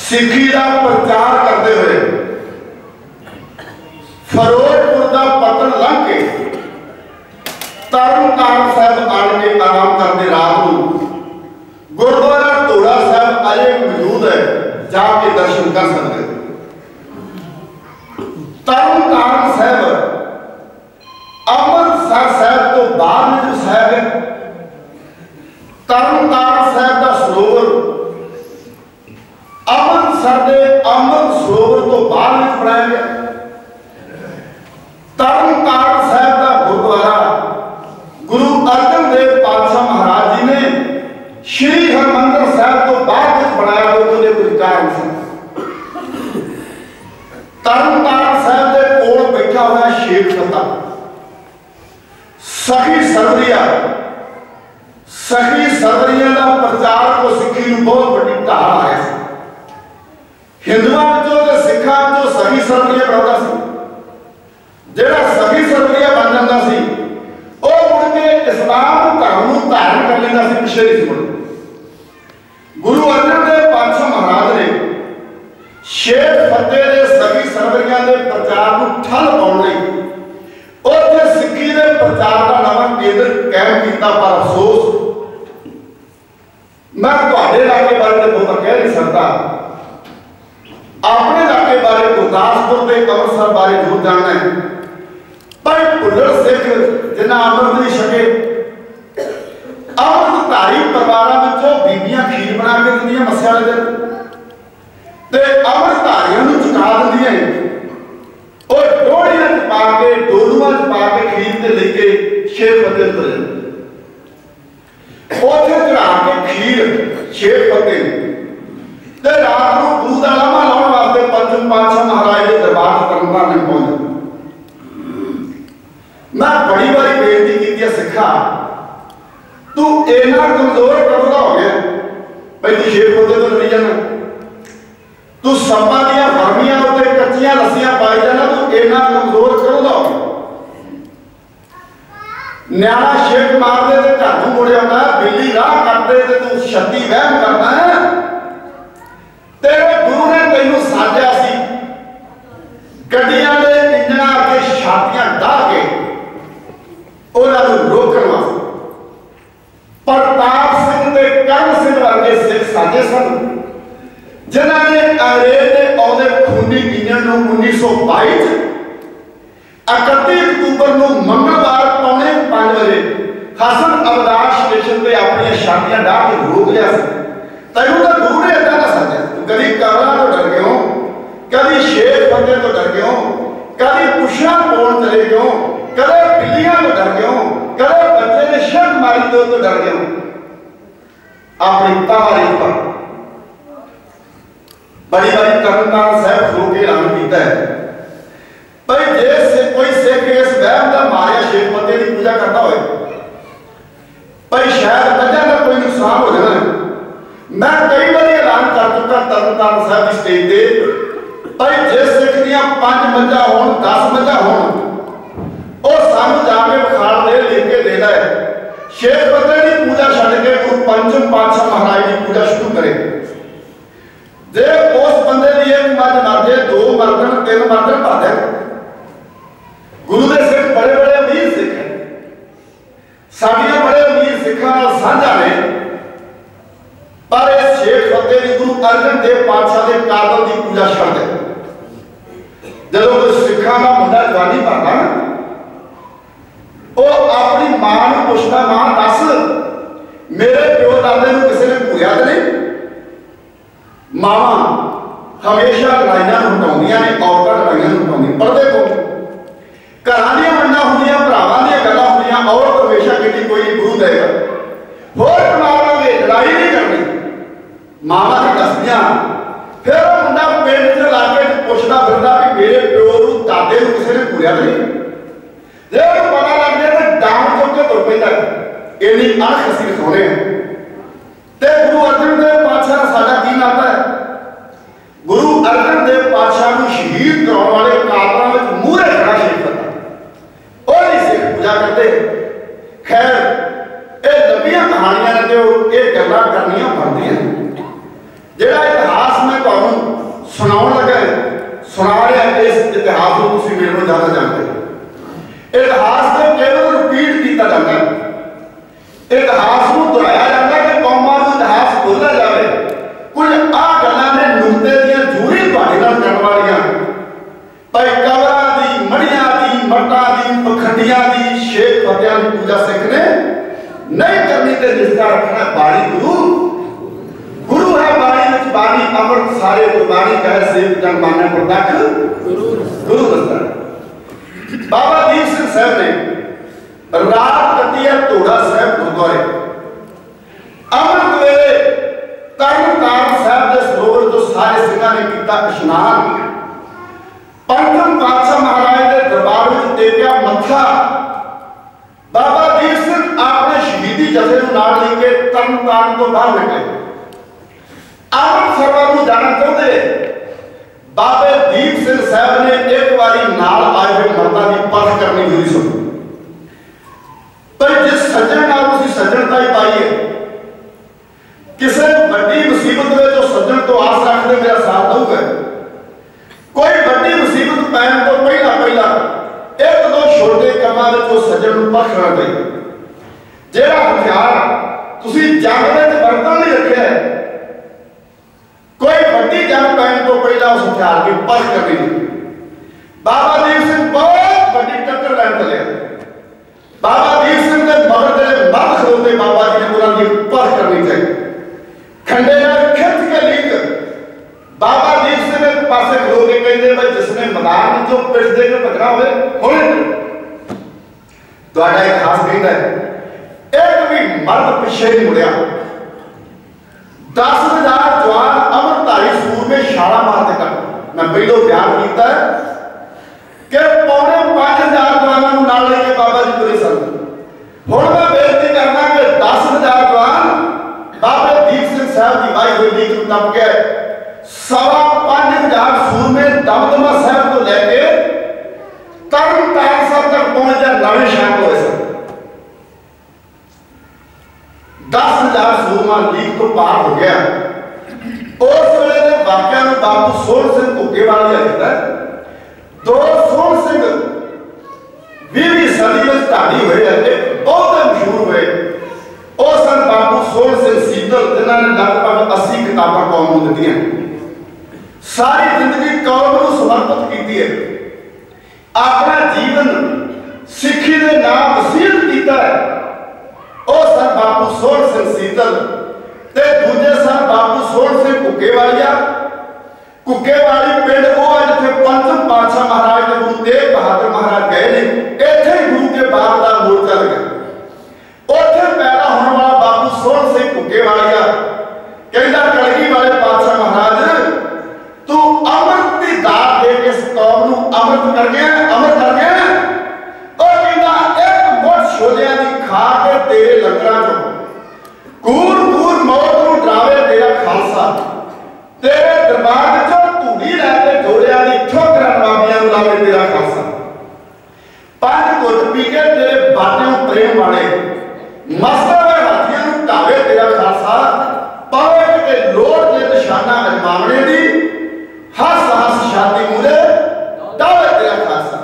सिखी का प्रचार करते हुए फिरोजपुर का पतन लंघ के तरनतारण साहब आने के आराम करते रात को गुरुद्वारा धोड़ा साहब अजे मौजूद है, जाके दर्शन कर सकते। तरनतारण साहब अमृतसर साहब तो बाद में जो साहब है, तरनतारण साहब का सरोवर अमृतसर के अमृत सरोवर तो बाद में बनाया गया। तरनतारण साहब का गुरुद्वारा गुरु अर्जन देव पातशाह महाराज जी ने श्री हरमंदिर साहब तो बाद में बनाया, कुछ कारण से। तरनतारण साहब के कोल बैठा हुआ शेख फतेह सखी सरवरिया, सखी सरवरिया का प्रचार को सिखी में बहुत बड़ी ढाल आया। हिंदुओं तो सिखा तो सखी सरवरिया बनाता सी, जेड़ा सखी सरवरिया बन जाता सी वो मुड़ के इस्लाम धर्म को धारण कर लेता सी, पिछले नहीं मुड़। गुरु अर्जन देव पातशाह महाराज ने शेख फतेह ने सखी सरवरिया के प्रचार को ठल पाने उत्थे सिक्खी के प्रचार का नवा केंद्र कायम किया। पर अफसोस मैं तुहाडे इलाके बारे तो बहुत कह नहीं सकता, अपने इलाके बारे गुरदासपुर के अमृतसर बारे जरूर जानना है। पर भुल्लर सिख जिन्हें अमृत नहीं छके, अमृतधारी परिवारों में बीबियां खीर बना के दिंदियां मस्से वाले दिन ते अमृतधारियों को चुका दिंदियां और डोलियां च पा के डोलूआं च पा के खीर ते लेके शेख फतेह तुर उत्थे चढ़ा के खीर शेख फतेह ते रात को दूध का लामा लाने वास्ते पंचम पातशाह महाराज के दरबार तरनतारण में पहुंचे। मैं बड़ी बारी बेनती की सिखा तू इना कमजोर कदों का हो गया भाई, तू शेख फतेह तो लड़ी जाना, तू सपा दियां फरमियां उत्ते कच्चियां लस्सियां पाई जाना, तू इना कमजोर कदों का हो गया। न्याणा शेख मारदे ते घर नूं मुड़ आउंदा, बिल्ली राह करदे ते तू छत्ती वहम करदा है। तेरे गुरु ने तेनू साजा सी गड्डियां दे इंजनां अगे छातियां डाह के उन्होंने रोकण वास्ते। प्रताप सिंह ते करम सिंह वर्गे सिख साजे सन जिन्होंने अंग्रेज ने आउंदे खूनी इंजन 1922 31 अक्तूबर को मंगलवार पौने 5 बजे हसन अबदार स्टेशन पर अपनी छातियां डाह के रोक लिया। तेनू तो गुरु ने इदा का साजा, कभी कमला तो डर गए हो, कभी शेख फतेह तो डर गए हो, कभी पुछा पौन चले गए हो, कदे बिल्लियां तो डर गए हो, कदे बच्चे ने शर्ट मारी प्यो तो डर गए अपनी तावारी पर बड़ी बड़ी तरनतारण साहब खलो के ऐलान किया है भाई जे कोई सिख इस वहम का मारिया शेख फतेह की पूजा करता हो भाई शायद मझां का कोई नुकसान हो जाना। मैं कई बार ऐलान कर चुका तरनतारण साहब की स्टेज पर भाई जे सिख दियां 5 मझां होण 10 मझां होण और सानू जाके विखाल दे लेके देना है शेख फतेह की पूजा छड्ड के गुरु पंचम पातशाह महाराज की पूजा शुरू करे। जे उस बंदे की एक मझ मर जाए 2 मरदन 3 मरदन भर दे। गुरु के सिख बड़े बड़े अमीर सिख हैं साडियां बड़े अमीर सिखां नाल साझा ने पर इस शेख फतेह की गुरु अर्जन देव पातशाह के कातल की पूजा छड्ड दे। जदों कोई सिखां का मुंडा जवानी भरदा ना वो अपनी मां नूं पुछदा मां दस मेरे प्यो दादे नूं किसी ने घूरिया तो नहीं। मावां हमेशा लड़ाइयां हटाउंदियां ने औरतां लड़ाइयां हटाउंदियां पर्दे को घरां दी वंडां हुंदियां भरावां दी गल्लां हुंदियां औरत हमेशा कहती कोई गुरु देगा होर कमावांगे लड़ाई नहीं करनी मावां दी दसदियां फिर वो मुंडा पिंड च लाके पुछदा फिरदा कि मेरे प्यो नूं दादे नूं किसी ने घूरिया तो नहीं। जे पता लग जाए तो डांग चुक के तुर पैंदा इन्नी अणख असीं दिखाउने ते गुरु अर्जन देव पातशाह दा साडा की नाता है। गुरु अर्जन देव पातशाह नूं शहीद कराउण वाले कातलां विच मूहरे खड़ा शेख फतेह और नहीं सिख पूजा करते। खैर ये लंबियां कहानियां ने जो ये गल्लां करनियां बनदियां जिहड़ा इतिहास मैं तुहानूं सुणाउण लगा सुणा रहा इस इतिहास नूं तुसीं मेरे नालों ज़्यादा जानदे इतिहास को केवल रिपीट किया जाता है इतिहास को दोहराया जाता है कि कौमां नूं इतिहास बोला जाए कुछ आ गल्लां ने नुक्ते दियां जूरी तुहाडे नाल करन वालियां भाई कबरां दी मड़ियां दी मट्टां दी पखंडियां दी शेख फतेह की पूजा सिख ने नहीं करनी ते रिश्ता रखना बाणी गुरु है बाणी विच बाणी अमृत सारे गुरबाणी कहे सेव जन माने प्रतख गुरु दसदा। बाबा दीप सिंह साहब ने रात कटी है धोड़ा साहब गुरुद्वारे अमृत वेले तरनतारण साहब के सरोवर तो सारे सिंहां ने किया इशनान पंचम पातशाह महाराज के दरबार में टेकिया मत्था। बाबा दीप सिंह अपने शहीदी जथे नूं नाल लेके तरनतारण तो बाहर निकले अमृतसर वाल नूं जाना चाहते। बाबे दीप सिंह साहब ने एक बारी नाल आए हुए मर्दां की परख करनी जरूरी सुनी पर जिस सज्जन नाल तुसीं सज्जनता ही पाई है किसी बड़ी मुसीबत में सज्जन तो आस रखते मेरा साथ दूंगा कोई बड़ी मुसीबत पैन तो पहला एक दो छोटे कामां में सज्जन नूं परखना चाहिए। जिहड़ा हथियार तुसीं जंग में बरतन नहीं रखिया है कोई बड़ी जंग पैन तो पहला उस हथियार की परख करनी चाहिए। बाबा दीप सिंह बहुत बड़ी टक्कर लैन चले बाबा दीप सिंह के मगर जिहड़े मर्द खलोते बाबा जी ने उन्होंने परख करनी चाहिए। खंडे नाल खिंच के लीक बाबा दीप सिंह एक पासे खलो के कहते भाई जिसने मैदान जो पिछ दे के भजना होवे हुणे तुहाडा इतिहास कहता है एक भी मर्द पिछे नहीं मुड़िया 10,000 जवान अमृतधारी सूर में छाला मारते कर मैं पहले बयान किया कि पौने 5,000 जवानों को नाल लेके बाबा जी तुरे सन। हुण मैं बेनती करना कि 10,000 जवान बाबा दीप सिंह साहब की वाई हुई लीक टप के 5,500 सूर में दमदमा साहब को लेके तरनतारण साहब तक पहुंच जाए नवे शामिल हुए सन। 10,000 सूरमा लीक तो पार हो गया। उस वेले के वाकिया में बाबू सोहण सिंह घुग्गेवाल लिखता है 2 सोहण सिंह 20वीं सदी में ढाडी हुए बहुत मशहूर हुए और सन बाबू सोहण सिंह सीतल जिन्होंने लगभग 80 किताबां कौम को दी सारी जिंदगी कौम को समर्पित की है अपना जीवन सिक्खी के नाम वसीयत किया है। और सन बाबू सोहण सिंह सीतल ते दूजे सन बाबू सोहण सिंह घुग्गेवालिया घुग्गेवाली पिंड वो जिथे पंचम पातशाह महाराज ने गुरु तेग बहादुर महाराज गए ने इत्थे गुरु के बाप का मोर्चा लगा उत्थे पैदा खा के तेरे लंगरां चों कूर कूर मौत नूं डरावे तेरा खालसा तेरे दरबार विचों धूड़ी लैके जोड़ियां दी ठोकरां नवाबियां नूं लावे तेरा खालसा पंज घुट पी के तेरे बाटियों प्रेम वाले मस्तां दे हाथियां नूं ढावे तेरा खालसा पावे किते लोड़ ते निशाना अजमावणे दी हस हस शादी मूले डावे तेरा खालसा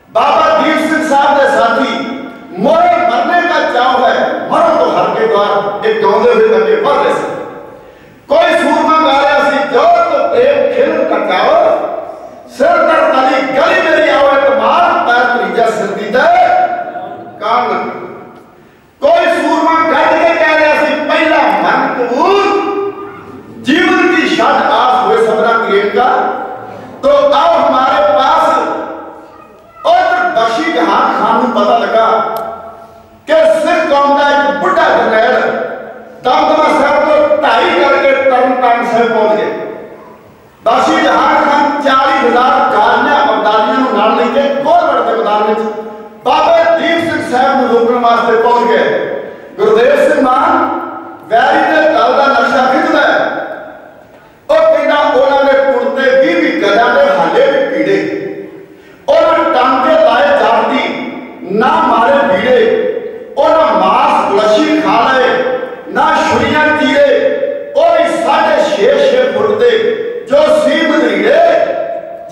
बाबा दीप सिंह साहब के साथी मोरे मरने का चाव है मरो तो हर के द्वार एक गाँव हुए बंदे पढ़ रहे थे कोई सूरमा गा रहा सी जो तो प्रेम खिल कटाओ सिर कर तली गली मेरी आओ कमाल पैर त्रीजा सिर दी दे काम न कोई सूरमा गज के कह रहा सी पहला मन कबूल जीवन की शद आस हुए सबरा क्रिएट का तो आओ हमारे पास और बख्शी जहान खान को पता लगा कि सिख कौम का एक बुढ़ा जरनैल दमदमा साहब को ढाई करके तरनतारण साहब पहुंच गए बख्शी जहान खान 40,000 गालियां अब्दालियां नाल लेके गोलगढ़ के मैदान में बाबा दीप सिंह साहब को रोकने वास्ते पहुंच गए गुरदेव सिंह मान वैरी के दल का नक्शा खिंचदा है और कहना उन्होंने कुर्ते 20 गजां दे हाले भी पीड़े और टांके लाए जाती ना मारे भीड़े और मांस गुलशी खा ले ना छुरियां तीरे और 6.5 फुट दे जो सी मधीरे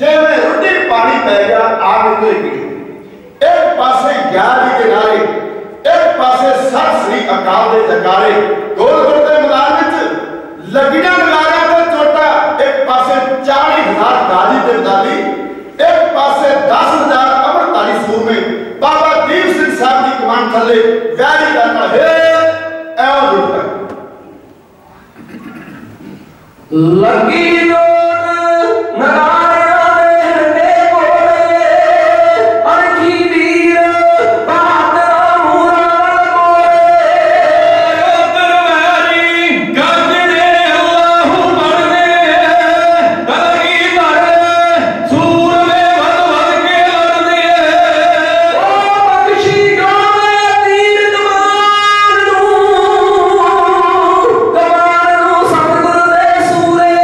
जिवें रुटी पानी पै गया आग उतरे पी एक पासे 11 के नारे एक पासे सत श्री अकाल दे जकारे गोलगढ़ के मैदान विच लगियां नगारियां ते चोटा एक पासे 40,000 गाजी ते बदाली एक पासे 10,000 अमृतधारी सूरमे बाबा दीप सिंह साहब की कमान थले वैरी करना है ऐ जुटता लगी लोट नगारियां दे कोले अरखी वीर बहादुर मूरा कोले दरबारी गजरे अल्लाहू बढ़ने लगी मरे सूर में वध वध के लड़ने ओ बख्शी गावे तीर कमान नू सतगुर दे सूरे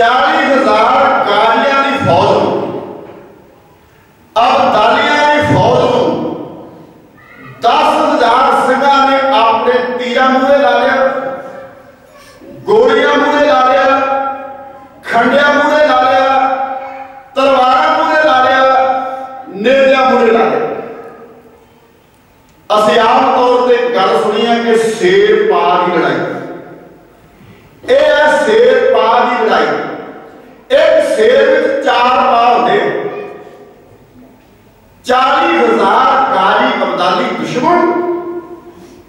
40,000 गाड़ियां की फौज में अब्दालियां की फौज में 10,000 सिंघा ने अपने तीरा मूहरे ला लिया, गोलियां मूहरे ला लिया, खंडिया मूहरे ला लिया, तलवार मूहरे ला लिया, नेजा मूहरे ला लिया। असी आम तौर पर गल सुनी है कि शेर पा की लड़ाई, यह है शेर पा की लड़ाई। एक शेर में 4 पा होंगे, 40,000 गाजी अब्दाली दुश्मन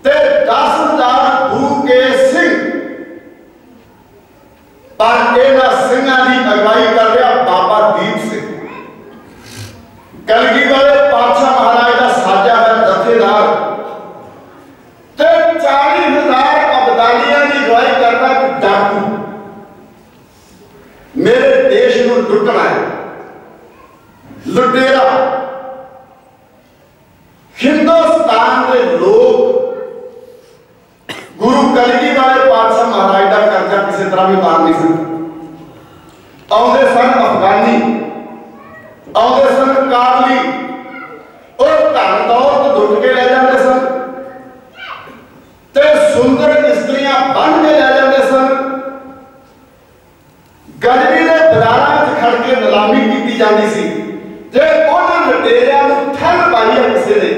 ते 10,000 भूखे सिंह। पर इन्हां सिंघां की अगवाई कर रहा बाबा दीप सिंह, कलगी वाले पातशाह महाराज का साजा है जथेदार, ते 40,000 अब्दालियां की अगवाई करता डाकू। मेरे देश को लुटना है, लुटेरा। हिंदुस्तान के लोग गुरु कलगी वाले पातशाह महाराज का कर्जा किसी तरह भी मार नहीं सकते। आउंदे सन अफगानी, आउंदे सन काबली और धन दौलत लुट के ले जाते सन ते सुंदर स्त्रियां बन के ले जाते सन। गजबी के बाजारों में खड़ के नीलामी की जाती सी। जे उन्होंने लुटेरियां को ठल पाई है किसी ने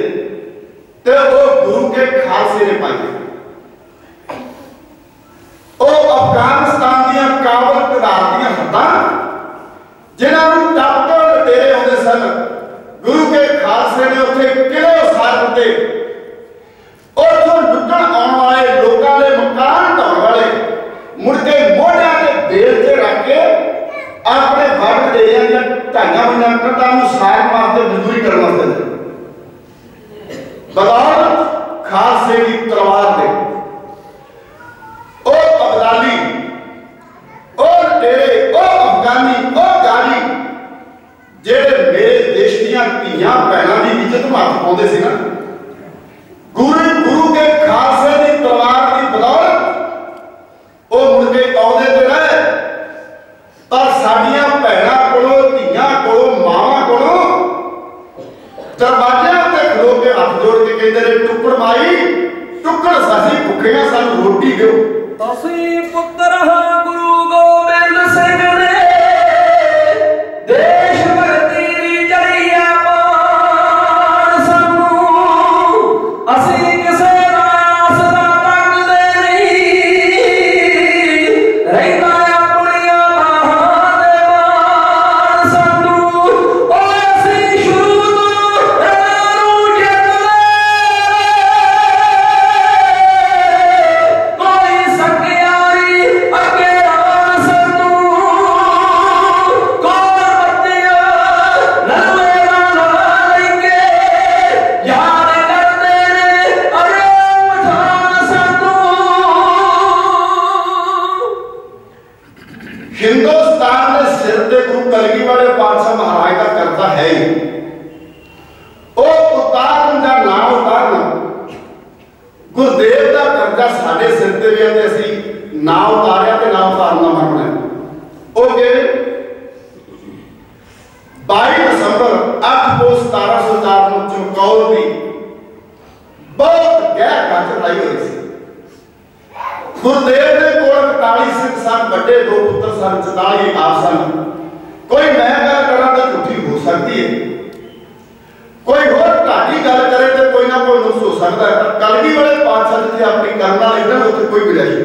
ते वो गुरु के खालसे ने पाई। अफगानिस्तान दियां काबल कदार दियां हद्दां जिन्होंने टप के लुटेरे आते सन, गुरु के खालसे ने उत्थे किले उसार दिते। उथों लुटण आने वाले लोगों के मकान ढाउण वाले मुड़ के मोढ़ियां ते बेल ते रख के अपने वड़ डेरियां दियां ढाइयां होईयां कंधां नूं साड़ वास्ते मजदूरी करन वास्ते बदौलत खालसे की तलवार दे अब्दाली, लुटेरे, अफगानी, गाजी जेड़े मेरे देश दीयां धीआं भैणां दी इज्जत में हत्थ पाउंदे सी ना, गुरु के खालसे की तलवार की बदौलत वो मुड़ के आउंदे ते रहे। पर साडियां भैणां कोलों, धीआं कोलों, मावां कोलों दरवाजे उत्ते खलो के हथ जोड़ के कहंदे ने टुक्कड़ माई टुक्कड़ सासी भुखे हां, सानूं रोटी दिओ। तसी पुत्र गुरु गोबिंद सिंह ने देश भगती दी जड़िया पान सानू असी किसे रास दा तंगदे नहीं, रहिंदा अपनियां बाहां दे मान सानू ओ असी शुरू तो रानू जितदे कोई सकियारी अगे रान सानू कोर बत्तियां नलवे दा नाल के याद करदे ने अरे पठान सानू। हिंदुस्तान के सिर ते गुरु कलगी वाले पातशाह महाराज का कर्जा है ही, वो उतारन या ना उतारन। गुरुदेव का कर्जा साडे सिर ते भी है, असीं ना उतारिया ते ना उतारना मरना है। वो कहते 22 दिसंबर 8 पोस 1704 ਨੂੰ ਚਮਕੌਰ ਦੀ बहुत गहर गज लड़ाई हुई सी। गुरुदेव के कोल 41 सिख सन, बड़े 2 पुत्र सन, 44 आप सन। कोई मैं गल करा तो झूठी हो सकती है, कोई होर ढाडी गल करे तो कोई ना कोई नुक्स हो सकता है। पर कलगी वाले पातशाह जिथे अपनी करना लिखना उत्थे कोई मिला नहीं।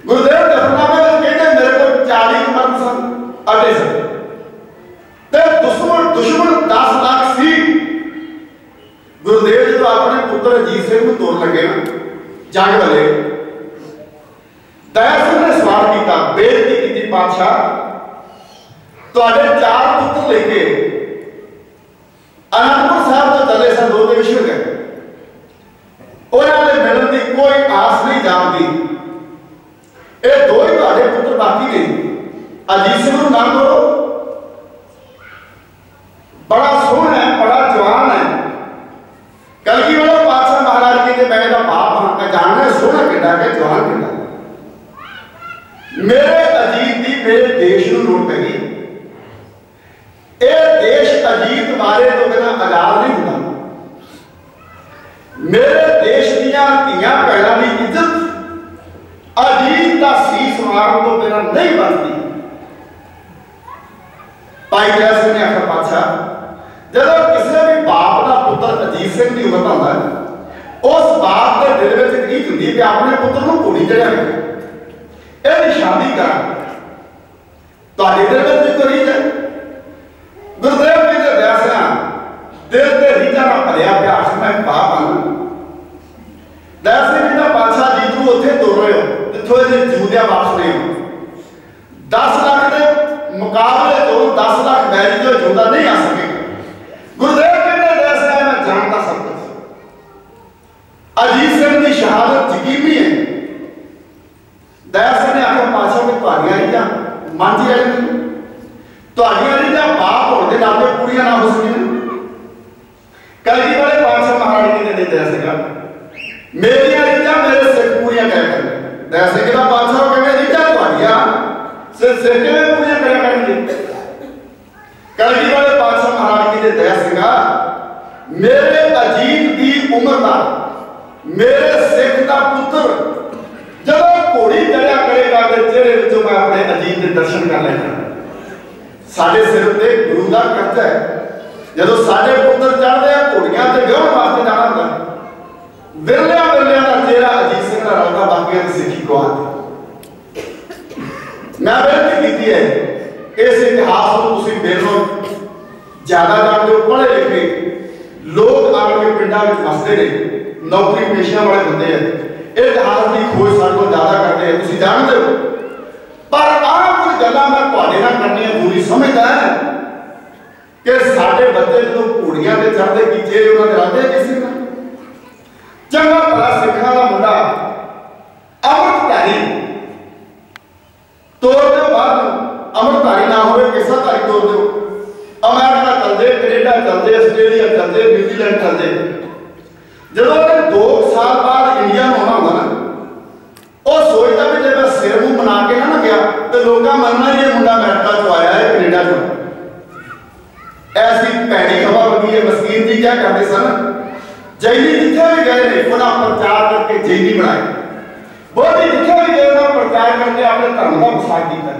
गुरुदेव दफनामे में कहते मेरे को 40 मर्द सन, अटे सन ते दुश्मन 10 लाख सी। गुरुदेव जो अपने पुत्र अजीत सिंह को तोड़ लगे ना जंग वाले, दया सिंह ने सवाल किया, बेनती की पातशाह तुहाडे 4 पुत्र लेके अनंदपुर साहब तो चले सन, 2 दिन विछड़ गए। उन्होंने मिलने की कोई आस नहीं जानती। ये 2 ही तुहाडे पुत्र बाकी ने, अजीत सिंह को नाम दो, बड़ा सोहना है, बड़ा जवान है। कलगी वाले पातशाह महाराज कहते मैं बाप हाँ, मैं जानना सोहना कितना है, जवान कितना। मेरे अजीत दी मेरे देश मेरे देश दियां धियां भैणां दी इज्जत अजीत दा सीस मारन तो बिना नहीं बनती। भाई दया सिंह ने आखिर पातशाह जदों किसी भी बाप का पुत्र अजीत सिंह की उम्र होता है उस बाप के दिल में रीत होती है कि अपने पुत्र को घोड़ी चढ़िया ये शादी करा दिल में कोई रीत है। गुरुदेव जी ने दया सिंह दिल से रीता ना भरिया अभ्यास मैं बाप हाँ। दया सिंह जी का पातशाह जीत को उत्थे तुर रहे हो जिथों ये जूदिया वापस नहीं हो 10 लाख के मुकाबले तो 10 लाख बैरी जो जूदा नहीं आ सकेगा। गुरुदेव कहते दया सिंह मैं जानता सब कुछ अजीत सिंह की शहादत यकीनी है। दया सिंह ने आखिर पातशाह में तुहाडियां रीतां मन च रह तुहाडियां रीतां बाप होने के नाते पूरियां ना हो सकियां। कलगी वाले पातशाह महाराज जी ने दया सिंह मेरियां रीतां मेरे सिख पूरियां कर दया सिंह का पातशाह कहते रीतां तुहाडियां सिर किवें पूरियां करिया करनगे। कलगी वाले पातशाह महाराज जी ने दया सिंह मेरे अजीत की उम्र का मेरे सिख का पुत्र जब घोड़ी चढ़िया करेगा तो चेहरे विचों मैं अपने अजीत के दर्शन कर लेना। साडे सिर ते गुरु का कर्तव्य है जदों साडे पुत्र चढ़ते हैं घोड़ियां ते विआहण वास्ते जाना होंदा विरलिया विरलिया का चेहरा अजीत सिंह का रलदा बाकियां दी सिੱਖੀ को आते। मैं बेनती की है इस इतिहास को तुसीं मेरे ज्यादा जानते हो पढ़े लिखे लोग आके पिंडां विच वसदे ने नौकरी पेशियां वाले बंदे हैं इतिहास की खोज सारे को ज्यादा करते हैं तुसीं जानते हो। पर आह कुछ गल्लां मैं तुहाडे नाल करनियां जरूरी समझदा है कि साडे बच्चे जो घोड़ियां ते चढ़दे की चेहरे उन्हां दे रलदे किसी नाल। चंगा भला सिखां दा मुंडा अमृतधारी तोड़ दो बाद अमृतधारी ना होवे किसाधारी तोड़ दो। अमेरिका चलते कनेडा चलते आस्ट्रेलिया चलते न्यूजीलैंड चलते जब 2 साल बाद इंडिया में आना होगा ना वह सोचता भी जब मैं सिर मुंह बना के ना गया तो लोग मनना ये मुंडा अमेरिका चो आया है कनेडा चो। ऐसी भैड़ी हवा लगी है। मस्कीन जी क्या करते सन जैनी जिथे भी गए ने उन्हें प्रचार करके जैनी बनाए बोधी जिथे भी गए उन्हें प्रचार करके अपने धर्म का विसार किया।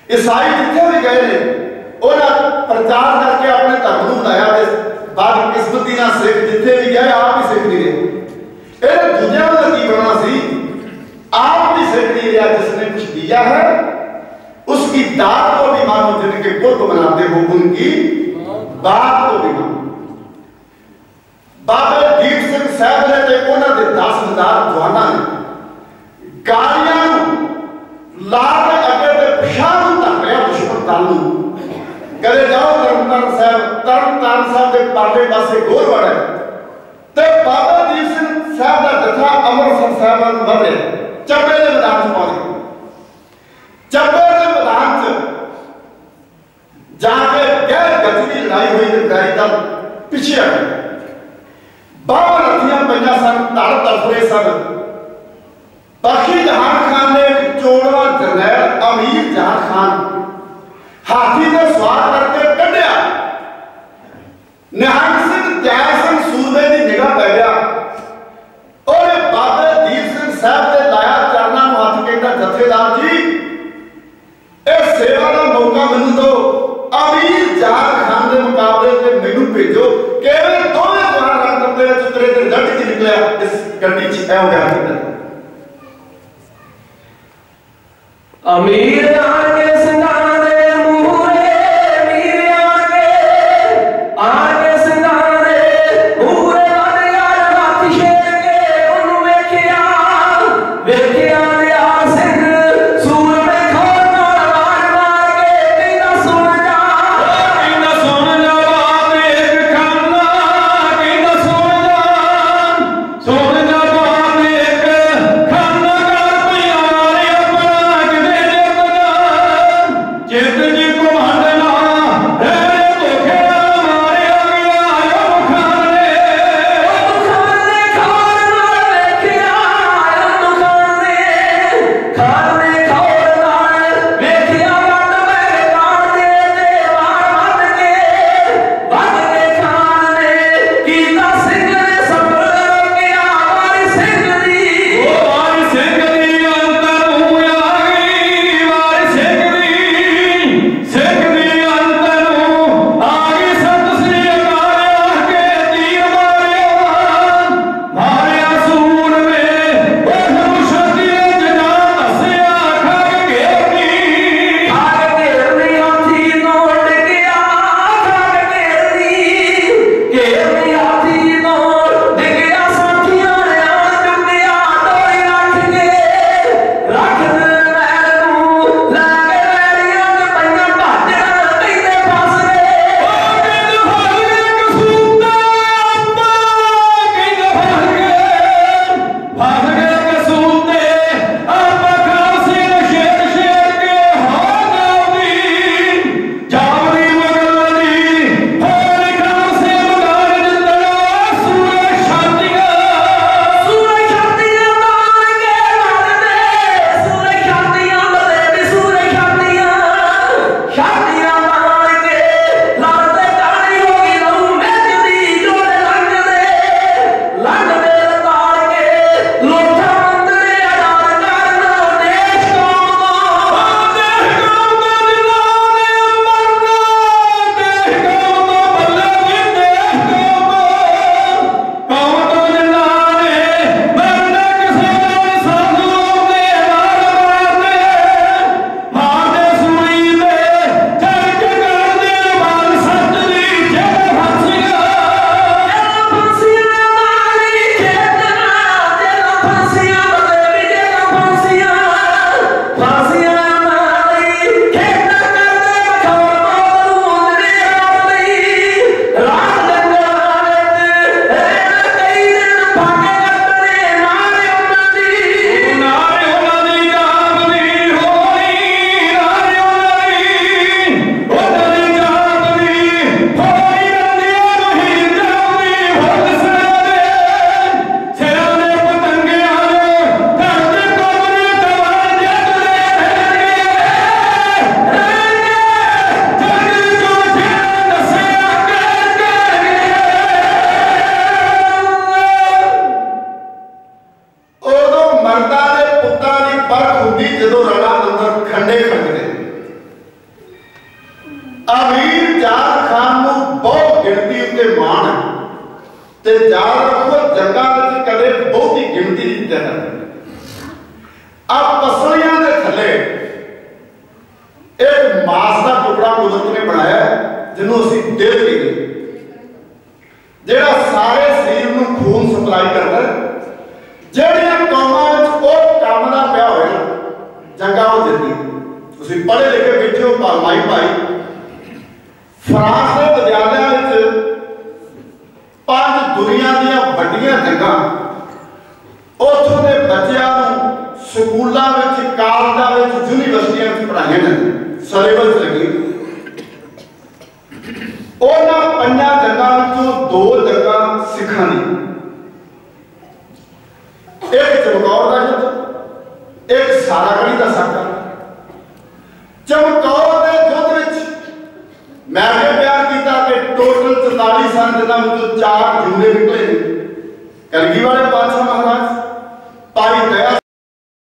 ईसाई जिथे भी गए ने उन्हें प्रचार करके अपने धर्म को बनाया। बाद किस्मती ना सिख जिथे भी गए आप ही सिख नहीं रहे ये दूसरों का की बनना सी आप भी सिख नहीं रहा। जिसने कुछ दिया है उसकी दात को भी मानो जिनके पुरख बनाते हो उनकी बात को भी मानो। बाबा दीप सिंह साहब ने ते उन्होंने 10,000 जवानों ने गालियां ला के अगे ते पिछाड़ धर लिया दुश्मन दल कदे जाओ तरनताਰਨ साहब के पाले पासे गोरवड़ है ते बाबा दीप सिंह साहब का जत्था अमृतसर साहब में बढ़े चब्बे के मैदान पहुंच गए। चब्बे के मैदान जाके गैर गति की लड़ाई हुई तो गैरी दल पीछे आ गए। 52 रथियां पईयां सन धड़ तड़फरे सन। बख्शी जहान खान ने चोड़वा जरनैल अमीर जहान खान हाथी ने सवार करके कढ़िया। निहंग सिंह जय सिंह सूरमे की निगाह पै गया और बाबे दीप सिंह साहब ने लाया चरणों में हाथ कहता जथेदार जी इस सेवा का मौका मैनूं दो अमीर जहान खान के मुकाबले से मैनूं भेजो। केवल दोवें द्वार रंग दे उतरे ते रिजल्ट की निकलिया इस गड्डी च ऐ हो गया अमीर आके सिंगार जो रणा अंदर खंडे खड़कते अमीर जाट खान को बहुत गिनती उत्ते मान है ते याद रखो जंगा में कदे बहुती गिनती की जगह अब पसलियां के थले एक मांस का टुकड़ा कुदरत ने बनाया जिन्हों असी दिल कहते जेड़ा सारे शरीर में खून सप्लाई करता है ਜਿਹੜੀਆਂ ਕੌਮਾਂ ਵਿੱਚ ਉਹ ਕੰਮ ਦਾ ਪਿਆ ਹੋਇਆ ਜੰਗਾਂ ਉਹ ਜਿੱਤੀ ਤੁਸੀਂ ਪੜ੍ਹੇ ਲਿਖੇ ਬੈਠੇ ਹੋ ਭਾਈ ਫਰਾਂਸ ਦੇ ਵਿਦਿਆਲਿਆਂ ਵਿੱਚ 5 ਦੁਨੀਆ ਦੀਆਂ ਵੱਡੀਆਂ ਜੰਗਾਂ ਉੱਥੋਂ ਦੇ ਬੱਚਿਆਂ ਨੂੰ ਸਕੂਲਾਂ ਵਿੱਚ ਕਾਲਜਾਂ ਵਿੱਚ ਯੂਨੀਵਰਸਿਟੀਆਂ ਵਿੱਚ ਪੜ੍ਹਾਈਆਂ ਜਾਂਦੀਆਂ ਸਿਲੇਬਸ ਲੱਗੀ ਉਹਨਾਂ 5 ਜੰਗਾਂ ਵਿੱਚੋਂ 2 ਜੰਗਾਂ ਸਿੱਖਾਂ ਦੀ एक चमकौर का युद्ध एक सारागढ़ी का साका